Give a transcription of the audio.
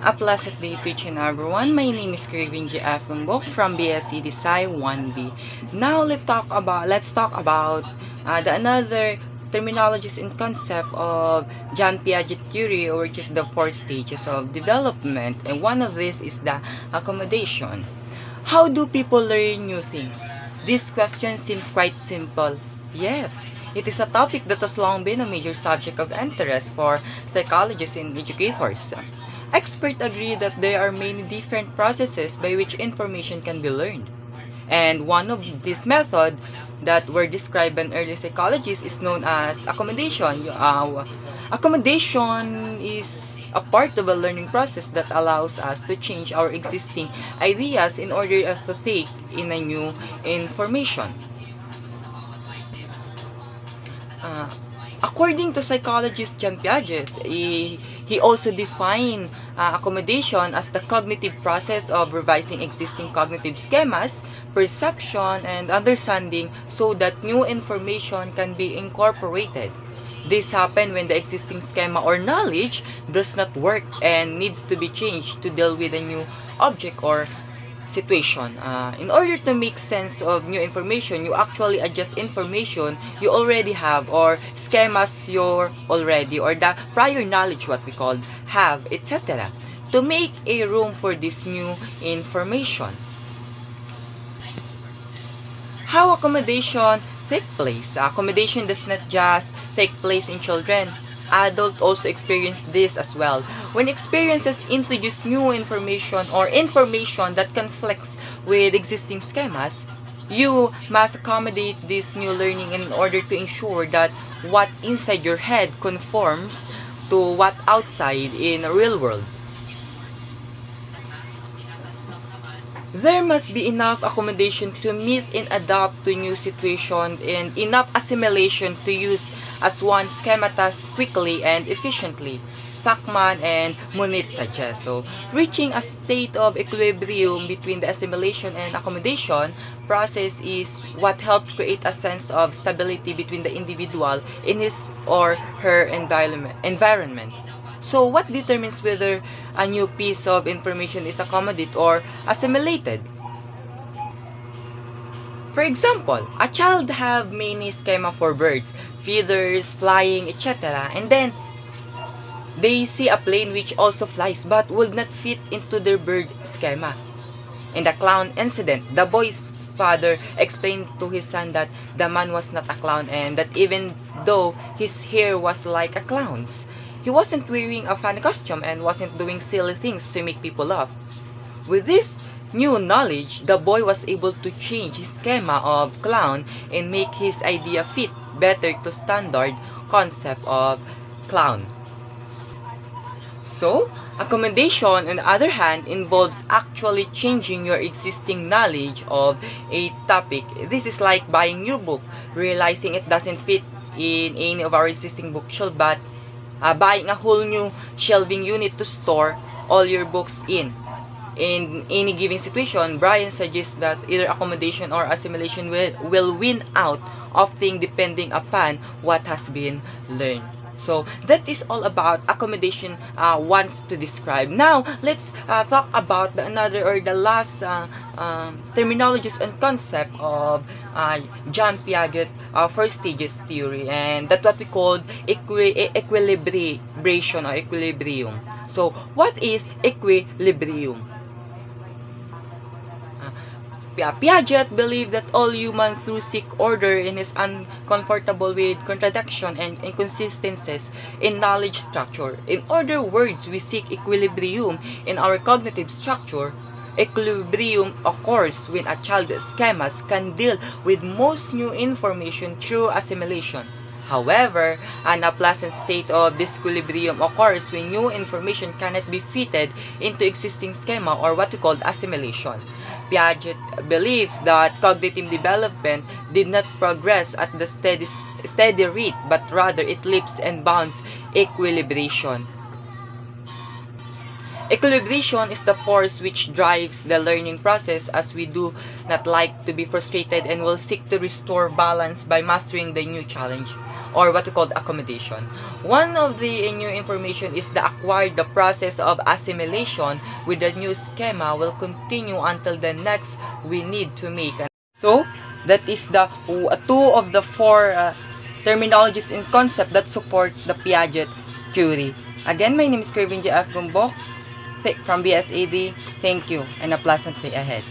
A pleasant day to each and everyone. My name is Kevin G. F. Mbok from BSc Design 1B. Now let's talk about the another terminologies and concept of John Piaget theory, which is the four stages of development, and one of this is the accommodation. How do people learn new things? This question seems quite simple, yet it is a topic that has long been a major subject of interest for psychologists and educators. Experts agree that there are many different processes by which information can be learned. And one of these methods that were described by early psychologists is known as accommodation. Accommodation is a part of a learning process that allows us to change our existing ideas in order to take in a new information. According to psychologist John Piaget, he also defined accommodation as the cognitive process of revising existing cognitive schemas, perception, and understanding so that new information can be incorporated. This happens when the existing schema or knowledge does not work and needs to be changed to deal with a new object or situation. In order to make sense of new information, you actually adjust information you already have or schemas you're already or the prior knowledge what we call have, etc. to make a room for this new information. How accommodation take place? Accommodation does not just take place in children. Adults also experience this as well. When experiences introduce new information or information that conflicts with existing schemas, you must accommodate this new learning in order to ensure that what inside your head conforms to what outside in the real world. There must be enough accommodation to meet and adapt to new situations and enough assimilation to use as one schema task quickly and efficiently. Thakman and Munit suggest. So, reaching a state of equilibrium between the assimilation and accommodation process is what helps create a sense of stability between the individual in his or her environment. So, what determines whether a new piece of information is accommodated or assimilated? For example, a child have many schema for birds, feathers, flying, etc. And then, they see a plane which also flies but would not fit into their bird schema. In the clown incident, the boy's father explained to his son that the man was not a clown and that even though his hair was like a clown's, he wasn't wearing a funny costume and wasn't doing silly things to make people laugh. With this new knowledge, the boy was able to change his schema of clown and make his idea fit better to standard concept of clown. So, accommodation, on the other hand, involves actually changing your existing knowledge of a topic. This is like buying new book, realizing it doesn't fit in any of our existing bookshelf, but buying a whole new shelving unit to store all your books in. In any given situation, Brian suggests that either accommodation or assimilation will win out, often depending upon what has been learned. So that is all about accommodation wants to describe. Now let's talk about the last terminologies and concept of John Piaget first stages theory, and that's what we call equilibration or equilibrium. So what is equilibrium? Piaget believed that all humans through seek order and is uncomfortable with contradiction and inconsistencies in knowledge structure. In other words, we seek equilibrium in our cognitive structure. Equilibrium occurs when a child's schemas can deal with most new information through assimilation. However, an unpleasant state of disequilibrium occurs when new information cannot be fitted into existing schema or what we call assimilation. Piaget believes that cognitive development did not progress at the steady rate, but rather it leaps and bounds equilibration. Equilibration is the force which drives the learning process, as we do not like to be frustrated and will seek to restore balance by mastering the new challenge, or what we call accommodation. One of the new information is the acquired. The process of assimilation with the new schema will continue until the next we need to make. So, that is the two of the four terminologies and concept that support the Piaget theory. Again, my name is Kervin J. F. Gumbok from BSAD. Thank you and a pleasant day ahead.